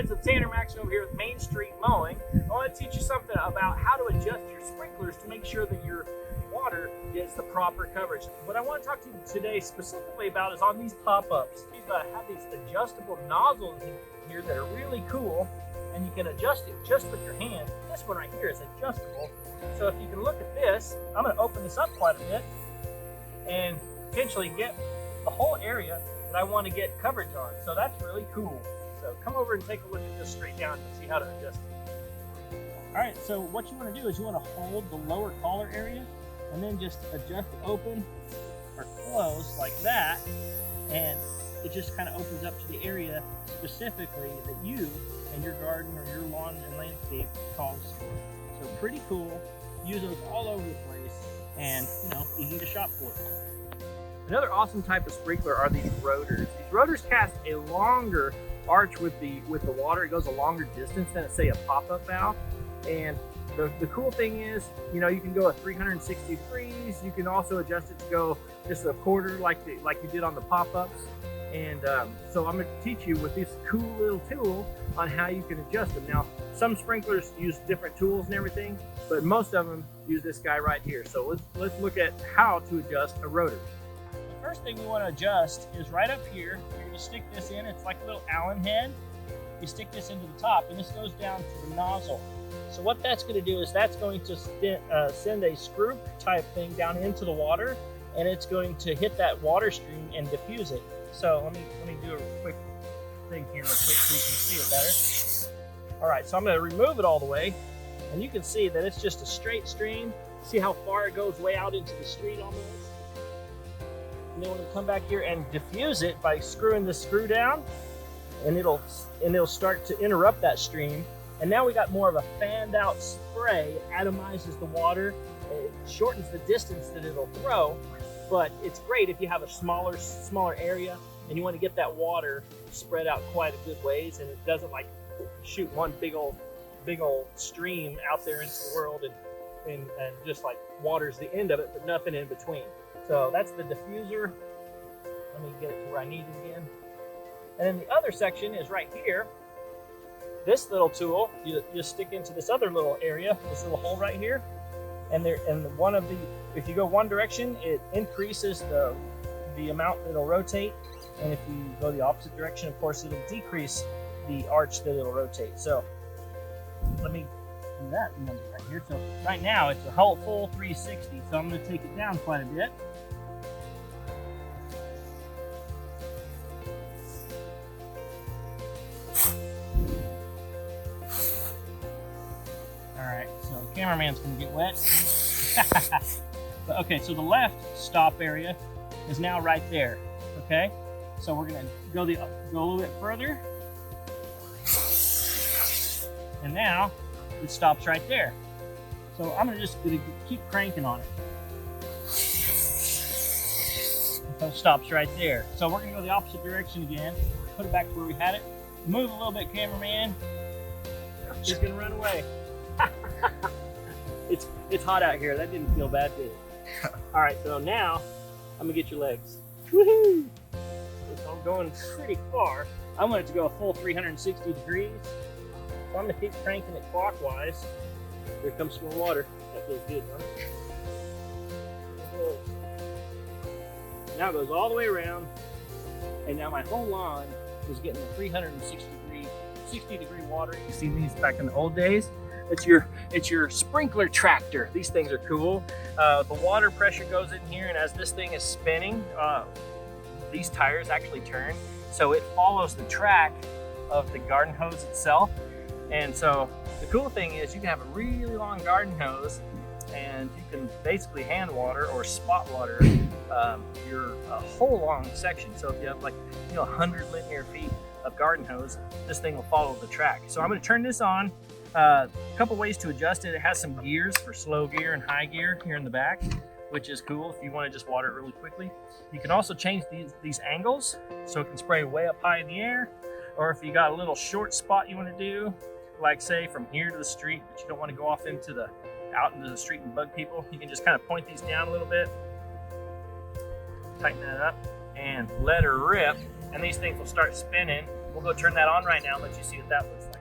guys, it's Tanner Max over here with Main Street Mowing. I want to teach you something about how to adjust your sprinklers to make sure that your water gets the proper coverage. What I want to talk to you today specifically about is on these pop-ups. You have these adjustable nozzles in here that are really cool, and you can adjust it just with your hand. This one right here is adjustable. So if you can look at this, I'm going to open this up quite a bit and potentially get the whole area that I want to get coverage on. So that's really cool. So come over and take a look at this straight down and see how to adjust it. All right, so what you want to do is you want to hold the lower collar area and then just adjust open or close like that, and it just kind of opens up to the area specifically that you and your garden or your lawn and landscape calls for. So pretty cool. Use those all over the place, and easy to shop for. Another awesome type of sprinkler are these rotors. These rotors cast a longer arch with the water. It goes a longer distance than, say, a pop-up valve. And the cool thing is, you can go at 360 degrees. You can also adjust it to go just a quarter like you did on the pop-ups. And so I'm going to teach you with this cool little tool on how you can adjust them. Now, some sprinklers use different tools and everything, but most of them use this guy right here. So let's look at how to adjust a rotor. The first thing we want to adjust is right up here. You're going to stick this in. It's like a little Allen head. You stick this into the top, and this goes down to the nozzle. So what that's going to do is that's going to send a screw type thing down into the water, and it's going to hit that water stream and diffuse it. So let me do a quick thing here real quick so you can see it better. All right, so I'm going to remove it all the way, and you can see that it's just a straight stream. See how far it goes way out into the street almost? And then we're going to come back here and diffuse it by screwing the screw down, and it'll start to interrupt that stream. And now we got more of a fanned out spray. It atomizes the water. It shortens the distance that it'll throw, but it's great if you have a smaller area and you want to get that water spread out quite a good ways, and it doesn't like shoot one big old stream out there into the world and just like waters the end of it, but nothing in between. So that's the diffuser. Let me get it to where I need it again. And then the other section is right here. This little tool, you just stick into this other little area, this little hole right here. And if you go one direction, it increases the amount that it'll rotate. And if you go the opposite direction, of course, it'll decrease the arch that it'll rotate. So let me do that number right here. So right now it's a whole full 360. So I'm going to take it down quite a bit. Alright, so the cameraman's going to get wet. But okay, so the left stop area is now right there. Okay, so we're going to go a little bit further. And now it stops right there. So I'm just going to keep cranking on it. So it stops right there. So we're going to go the opposite direction again. Put it back to where we had it. Move a little bit, cameraman. She's going to run away. It's hot out here. That didn't feel bad, did it? All right, so now I'm gonna get your legs. Woohoo! So I'm going pretty far. I want it to go a full 360 degrees. So I'm gonna keep cranking it clockwise. Here comes some more water. That feels good, huh? Now it goes all the way around, and now my whole lawn is getting a 60 degree watering. You see these back in the old days? It's your sprinkler tractor. These things are cool. The water pressure goes in here, and as this thing is spinning, these tires actually turn. So it follows the track of the garden hose itself. And so the cool thing is you can have a really long garden hose, and you can basically hand water or spot water your whole long section. So if you have 100 linear feet of garden hose, this thing will follow the track. So I'm going to turn this on. A couple ways to adjust it. It has some gears for slow gear and high gear here in the back, which is cool if you want to just water it really quickly. You can also change these angles so it can spray way up high in the air, or if you got a little short spot you want to do, like say from here to the street, but you don't want to go off out into the street and bug people, you can just kind of point these down a little bit, tighten that up, and let her rip, and these things will start spinning We'll go turn that on right now and let you see what that looks like.